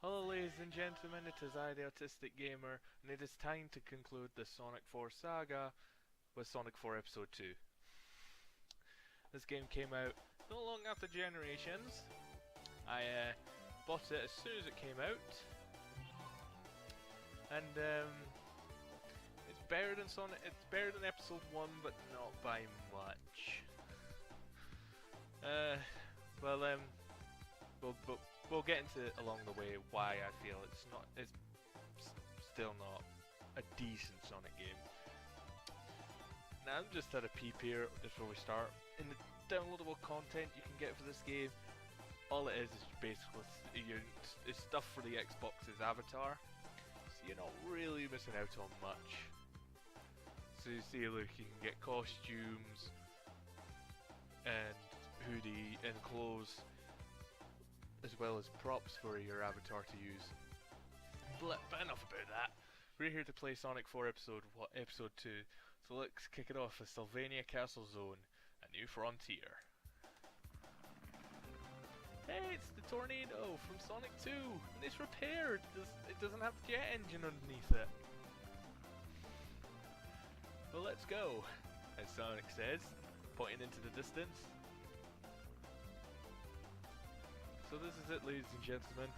Hello ladies and gentlemen, it is I, the Autistic Gamer, and it is time to conclude the Sonic 4 saga with Sonic 4 Episode 2. This game came out not long after Generations. I bought it as soon as it came out, and it's better than Episode 1, but not by much. Well, we'll get into it along the way why I feel it's still not a decent Sonic game. Now I'm just at a peep here before we start. In the downloadable content you can get for this game, all it is basically it's stuff for the Xbox's avatar, so you're not really missing out on much. So you see, look, you can get costumes and hoodie and clothes, as well as props for your avatar to use. But enough about that. We're here to play Sonic 4 Episode 2, so let's kick it off with Sylvania Castle Zone, A New Frontier. Hey, it's the Tornado from Sonic 2, and it's repaired. It doesn't have the jet engine underneath it. Well, let's go, as Sonic says, pointing into the distance. So this is it, ladies and gentlemen.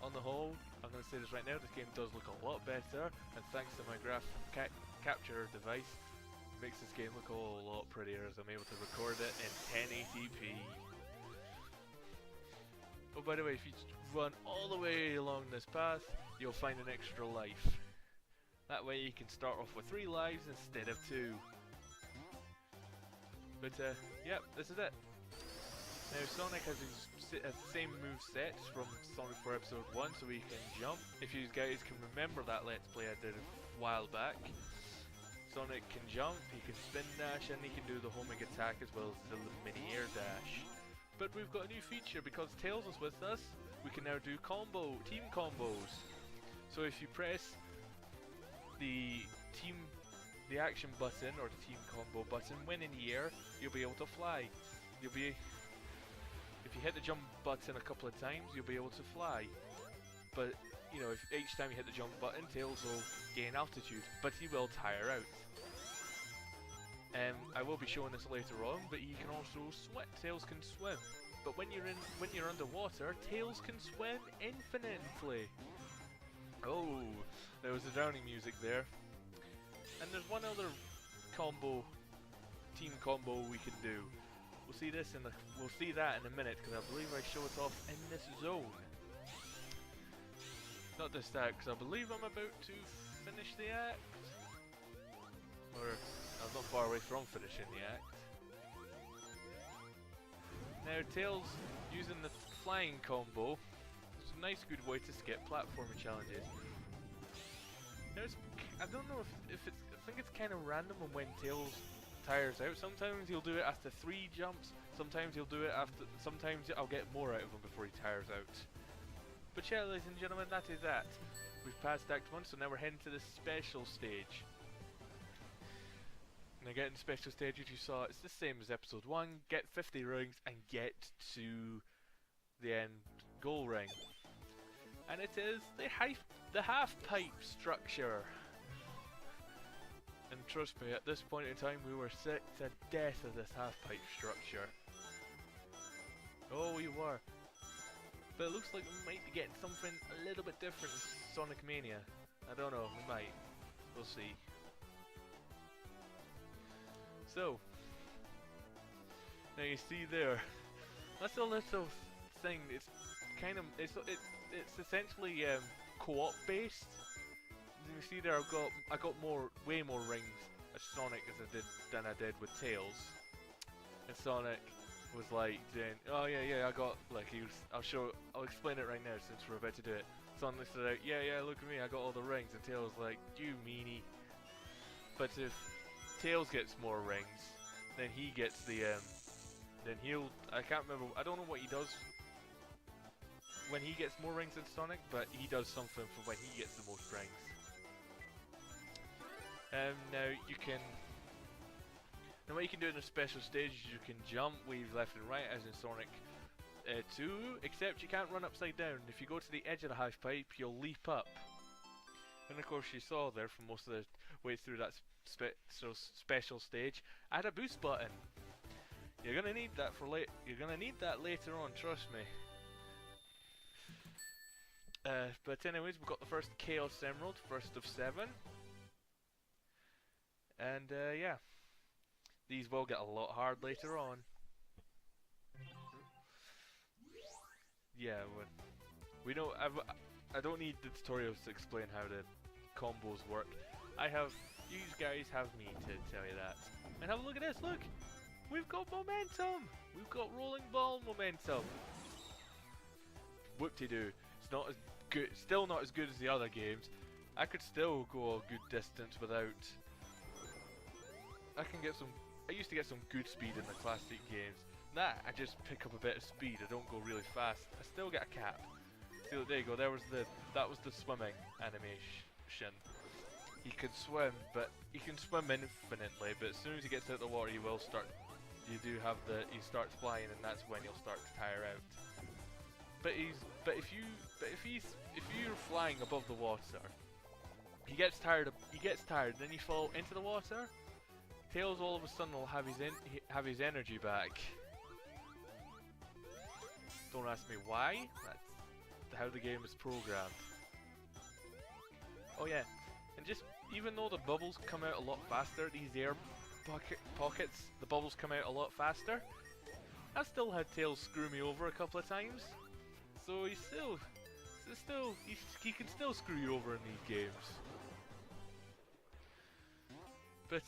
On the whole, I'm going to say this right now, this game does look a lot better, and thanks to my capture device, it makes this game look a whole lot prettier as I'm able to record it in 1080p. Oh, by the way, if you run all the way along this path, you'll find an extra life. That way you can start off with 3 lives instead of 2. But yep, this is it. Now Sonic has the same moveset from Sonic 4 Episode 1, so he can jump. If you guys can remember that Let's Play I did a while back, Sonic can jump, he can spin dash, and he can do the homing attack as well as the mini air dash. But we've got a new feature because Tails is with us. We can now do team combos. So if you press the action button or the team combo button when in the air, you'll be able to fly. If you hit the jump button a couple of times, you'll be able to fly. But, you know, if each time you hit the jump button, Tails will gain altitude, but he will tire out. I will be showing this later on, but he can also swim. Tails can swim. But when you're underwater, Tails can swim infinitely. Oh, there was the drowning music there. And there's one other team combo we can do. We'll see that in a minute, because I believe I show it off in this zone. Not this act, because I believe I'm about to finish the act. Or, I'm not far away from finishing the act. Now, Tails using the flying combo is a nice good way to skip platforming challenges. Now, I don't know if it's, I think it's kind of random on when Tails tires out. Sometimes he'll do it after 3 jumps, sometimes I'll get more out of him before he tires out. But yeah, ladies and gentlemen, that is that. We've passed Act 1, so now we're heading to the special stage. Now getting the special stage, as you saw, it's the same as Episode 1, get 50 rings and get to the end goal ring. And it is the half-pipe structure. And trust me, at this point in time we were sick to death of this half-pipe structure. Oh, we were. But it looks like we might be getting something a little bit different in Sonic Mania. I don't know, we might. We'll see. So, now you see there, that's a little thing. It's kind of it's essentially co-op based. You see there, I got way more rings as Sonic than I did with Tails. And Sonic was like saying, "Oh yeah, I got like I'll explain it right now since we're about to do it." Sonic said out, "Yeah, look at me, I got all the rings," and Tails was like, "You meanie." But if Tails gets more rings, then he gets the I can't remember, I don't know what he does when he gets more rings than Sonic, but he does something for when he gets the most rings. Now what you can do in a special stage is you can jump, wave left and right, as in Sonic 2, except you can't run upside down. If you go to the edge of the half pipe, you'll leap up. And of course you saw there for most of the way through that special stage, I had a boost button. You're gonna need that for You're gonna need that later on, trust me. But anyways, we've got the first Chaos Emerald, first of 7. And yeah, these will get a lot hard later on. Yeah, we know. I don't need the tutorials to explain how the combos work. You guys have me to tell you that. And have a look at this. Look, we've got momentum. We've got rolling ball momentum. Whoop-de-doo. It's not as good. Still not as good as the other games. I could still go a good distance without. I used to get some good speed in the classic games. Nah, I just pick up a bit of speed. I don't go really fast. I still get a cap. So there you go. That was the swimming animation. He can swim, but he can swim infinitely. But as soon as he gets out of the water, he will start. He starts flying, and that's when he'll start to tire out. But if you're flying above the water, he gets tired. Then you fall into the water. Tails all of a sudden will have his energy back. Don't ask me why. That's how the game is programmed. Oh yeah, and just even though the bubbles come out a lot faster, these air pockets, the bubbles come out a lot faster. I've still had Tails screw me over a couple of times, so he can still screw you over in these games. But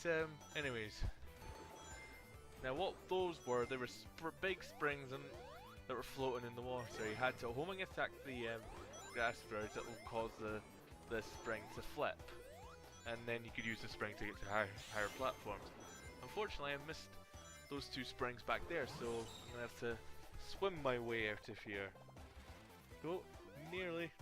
anyways, now what those were, they were big springs that were floating in the water. You had to homing attack the grass birds that will cause the spring to flip, and then you could use the spring to get to higher platforms. Unfortunately, I missed those 2 springs back there, so I'm gonna have to swim my way out of here. Oh, nearly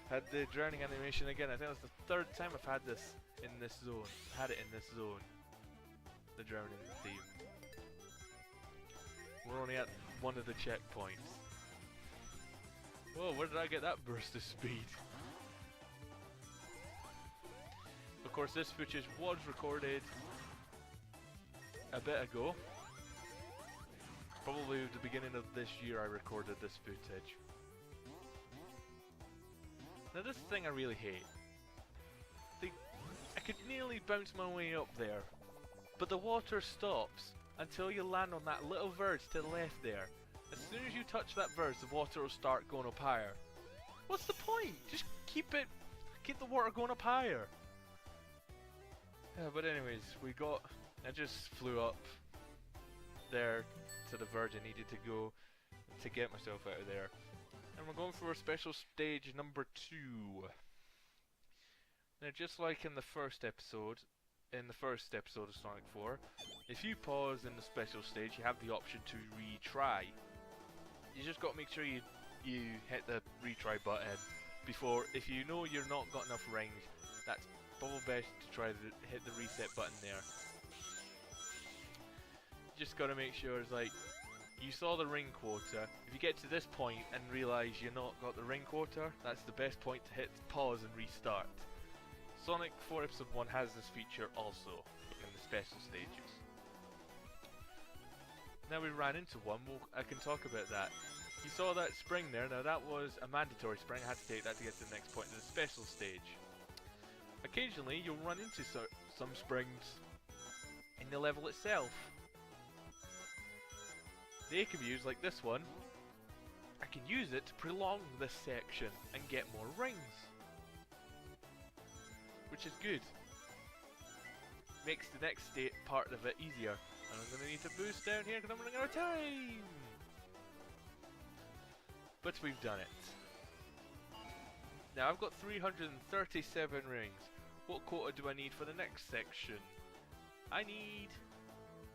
had the drowning animation again. I think that's the 3rd time I've had this in this zone. The drowning theme. We're only at one of the checkpoints. Whoa, where did I get that burst of speed? Of course, this footage was recorded a bit ago. Probably the beginning of this year I recorded this footage. Now this thing I really hate. I could nearly bounce my way up there, but the water stops until you land on that little verge to the left there. As soon as you touch that verge, the water will start going up higher. What's the point? Just keep the water going up higher. Yeah, but anyways, I just flew up there to the verge I needed to go to get myself out of there. And we're going for a special stage number 2. Now, just like in the first episode of Sonic 4, if you pause in the special stage, you have the option to retry. You just got to make sure you hit the retry button before. If you know you're not got enough rings, that's probably best to try to hit the reset button there. Just got to make sure it's like you saw the ring quota. If you get to this point and realize you're not got the ring quota, that's the best point to hit pause and restart. Sonic 4 Episode 1 has this feature also in the special stages. Now we ran into one, I can talk about that. You saw that spring there, now that was a mandatory spring, I had to take that to get to the next point in the special stage. Occasionally you'll run into some springs in the level itself. They can be used like this one. I can use it to prolong this section and get more rings, which is good. Makes the next part of it easier. And I'm going to need to boost down here because I'm running out of time. But we've done it. Now I've got 337 rings. What quota do I need for the next section? I need...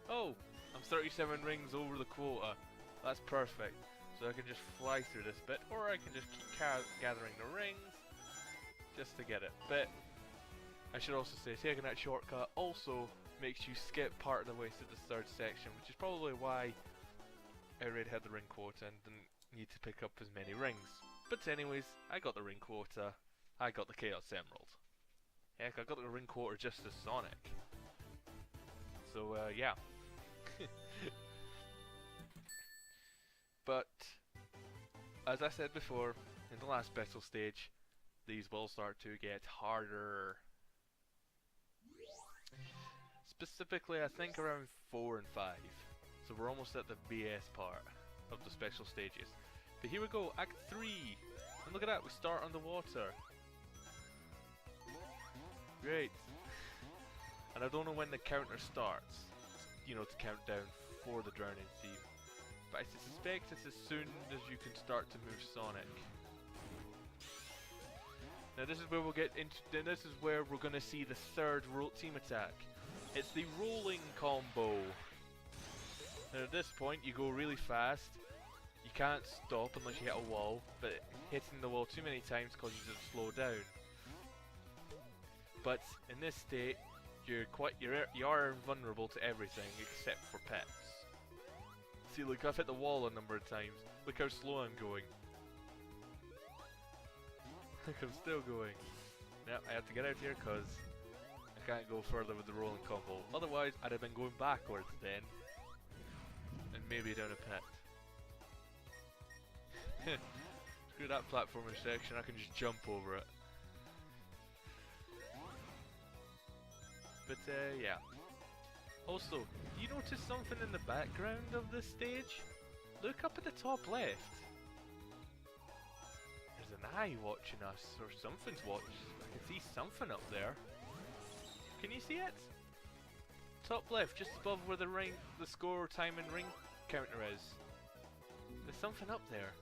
Oh! I'm 37 rings over the quota. That's perfect. So I can just fly through this bit, or I can just keep gathering the rings just to get it. But I should also say, taking that shortcut also makes you skip part of the way through the 3rd section, which is probably why I already had the ring quota and didn't need to pick up as many rings. But anyways, I got the ring quota. I got the Chaos Emerald. Heck, I got the ring quota just as Sonic. So, yeah. But, as I said before, in the last battle stage, these will start to get harder. Specifically, I think around 4 and 5. So we're almost at the BS part of the special stages. But here we go, Act 3! And look at that, we start underwater. Great. And I don't know when the counter starts, you know, to count down for the drowning theme. But I suspect it's as soon as you can start to move Sonic. Now this is where we'll get into. This is where we're gonna see the third team attack. It's the rolling combo. Now at this point, you go really fast. You can't stop unless you hit a wall, but hitting the wall too many times causes you to slow down. But in this state, you are invulnerable to everything except for pets. See, look, I've hit the wall a number of times. Look how slow I'm going. Look, I'm still going. Yep, I have to get out here because I can't go further with the rolling combo. Otherwise, I'd have been going backwards then. And maybe down a pit. Screw that platforming section, I can just jump over it. But yeah. Also, do you notice something in the background of this stage? Look up at the top left. There's an eye watching us, or something's watching. I can see something up there. Can you see it? Top left, just above where the score, time and ring counter is. There's something up there.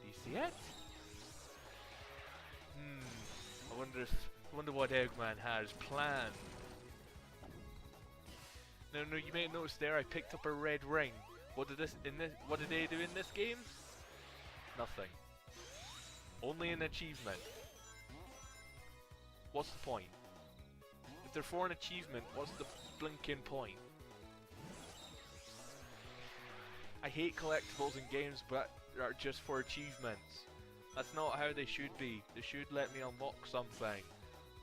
Do you see it? I wonder what Eggman has planned. No, you may have noticed there I picked up a red ring. What did they do in this game? Nothing. Only an achievement. What's the point? If they're for an achievement, what's the blinking point? I hate collectibles in games but are just for achievements. That's not how they should be. They should let me unlock something.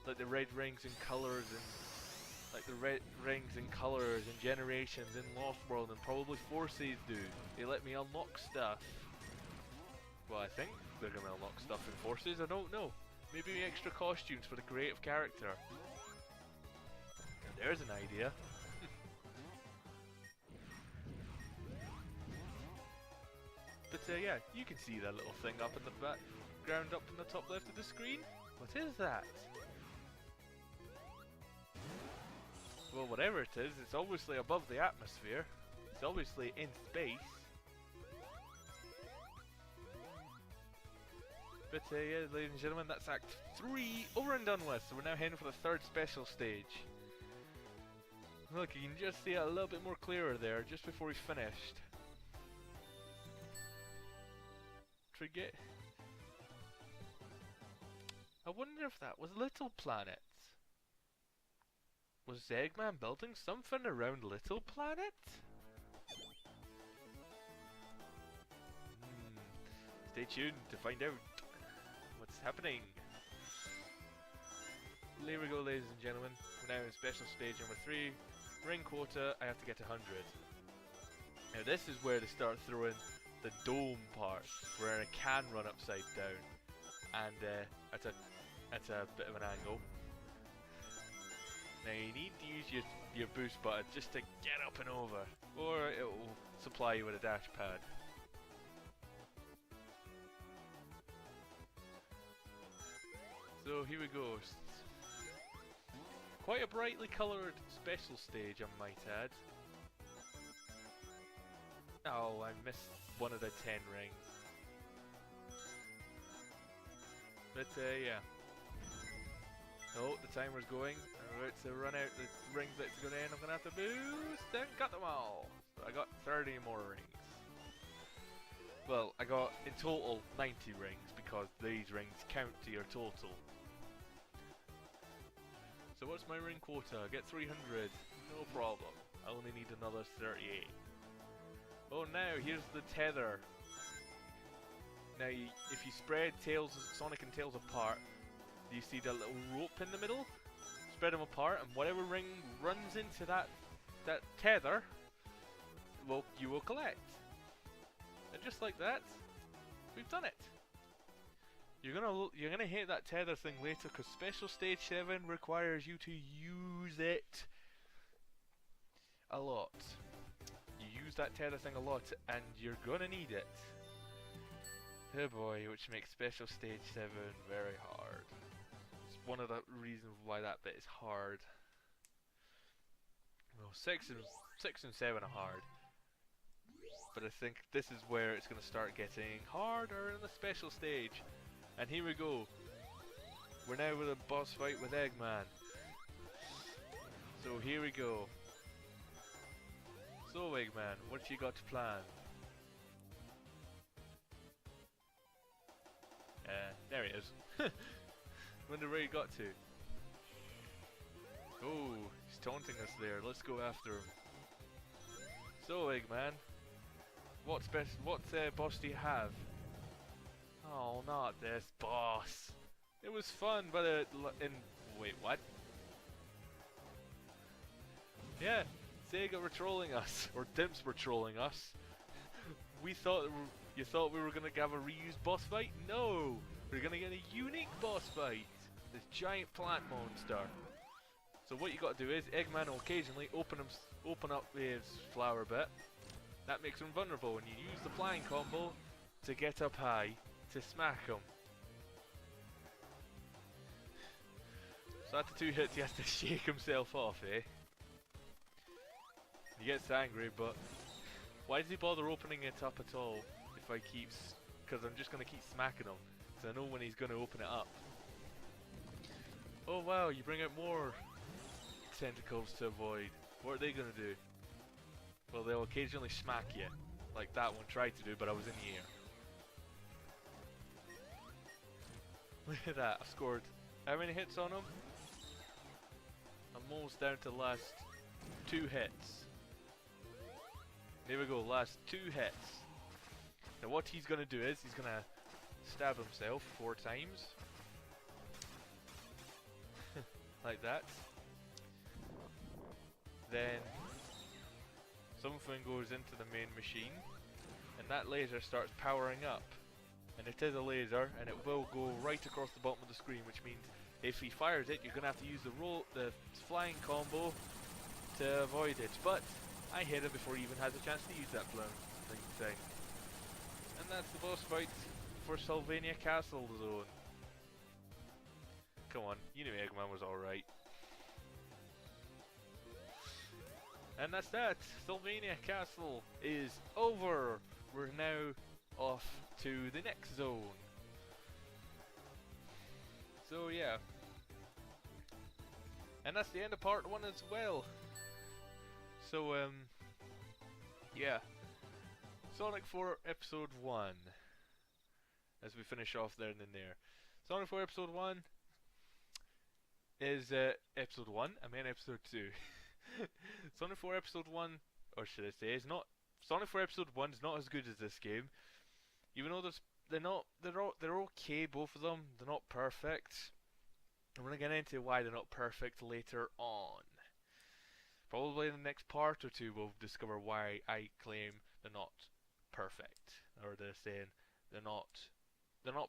Like the red rings and colours and Generations in Lost World and probably Forces do. They let me unlock stuff. Well, I think they're gonna unlock stuff in Forces, I don't know. Maybe extra costumes for the creative character. There's an idea. But yeah, you can see that little thing up in the background up in the top left of the screen. What is that? Well, whatever it is, it's obviously above the atmosphere. It's obviously in space. But yeah, ladies and gentlemen, that's Act 3 over and done with. So we're now heading for the third special stage. Look, you can just see it a little bit more clearer there, just before we finished. Forget. I wonder if that was Little Planet. Was Eggman building something around Little Planet? Stay tuned to find out what's happening. There we go, ladies and gentlemen. We're now in special stage number 3. Ring quota, I have to get to 100. Now this is where they start throwing the dome part, where I can run upside down. And at a bit of an angle. Now you need to use your boost button just to get up and over, or it will supply you with a dash pad. So here we go. Quite a brightly coloured special stage, I might add. Oh, I missed one of the 10 rings. But yeah. Oh, the timer's going. I'm about to run out the rings that's going to end. I'm going to have to boost and cut them all. So I got 30 more rings. Well, I got in total 90 rings because these rings count to your total. So what's my ring quota? Get 300. No problem. I only need another 38. Oh, now here's the tether. Now, if you spread Sonic and Tails apart, you see the little rope in the middle? Spread them apart, and whatever ring runs into that tether, you will collect. And just like that, we've done it. You're gonna hit that tether thing later, because Special Stage 7 requires you to use it a lot. You use that tether thing a lot, and you're gonna need it. Oh boy, which makes Special Stage 7 very hard. It's one of the reasons why that bit is hard. Well, 6 and 7 are hard. But I think this is where it's going to start getting harder in the special stage. And here we go. We're now with a boss fight with Eggman. So here we go. So Eggman, what you got to plan? There he is. Wonder where he got to. Oh, he's taunting us there. Let's go after him. So Eggman, what boss do you have? Oh, not this boss. It was fun, but wait, what? Yeah, Sega were trolling us, or Dimps were trolling us. You thought we were gonna have a reused boss fight? No, we're gonna get a unique boss fight. This giant plant monster. So what you got to do is Eggman will occasionally open up his flower bit. That makes him vulnerable, and you use the flying combo to get up high to smack him. So after 2 hits, he has to shake himself off, eh? He gets angry, but why does he bother opening it up at all? If I keep, because I'm just gonna keep smacking him, because I know when he's gonna open it up. Oh wow, you bring out more tentacles to avoid. What are they gonna do? Well, they'll occasionally smack you, like that one tried to do, but I was in the air. Look at that, I scored how many hits on him? I'm almost down to the last 2 hits. There we go, last 2 hits. Now what he's gonna do is, he's gonna stab himself 4 times. Like that. Then something goes into the main machine, and that laser starts powering up. And it is a laser, and it will go right across the bottom of the screen, which means if he fires it, you're gonna have to use the flying combo to avoid it. But I hit him before he even has a chance to use that flying thing. And that's the boss fight for Sylvania Castle Zone. Come on, you knew Eggman was alright. And that's that. Sylvania Castle is over. We're now off to the next zone. So yeah. And that's the end of part 1 as well. So yeah. Sonic 4 Episode 1. As we finish off there and then there. Sonic 4 Episode 1 is Episode 1. I meant Episode 2. Sonic 4 Episode 1, or should I say, is not Sonic 4 Episode 1 is not as good as this game. Even though they're okay, both of them. They're not perfect. I'm gonna get into why they're not perfect later on. Probably in the next part or 2 we'll discover why I claim they're not perfect. Or they're saying they're not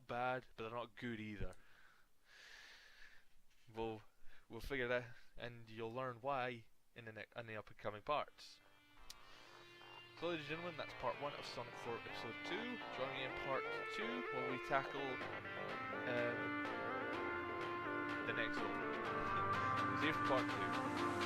bad, but they're not good either. We'll figure that, and you'll learn why in the upcoming parts. So ladies and gentlemen, that's part 1 of Sonic 4 Episode 2. Join me in part 2 where we tackle the next one. See you for part 2.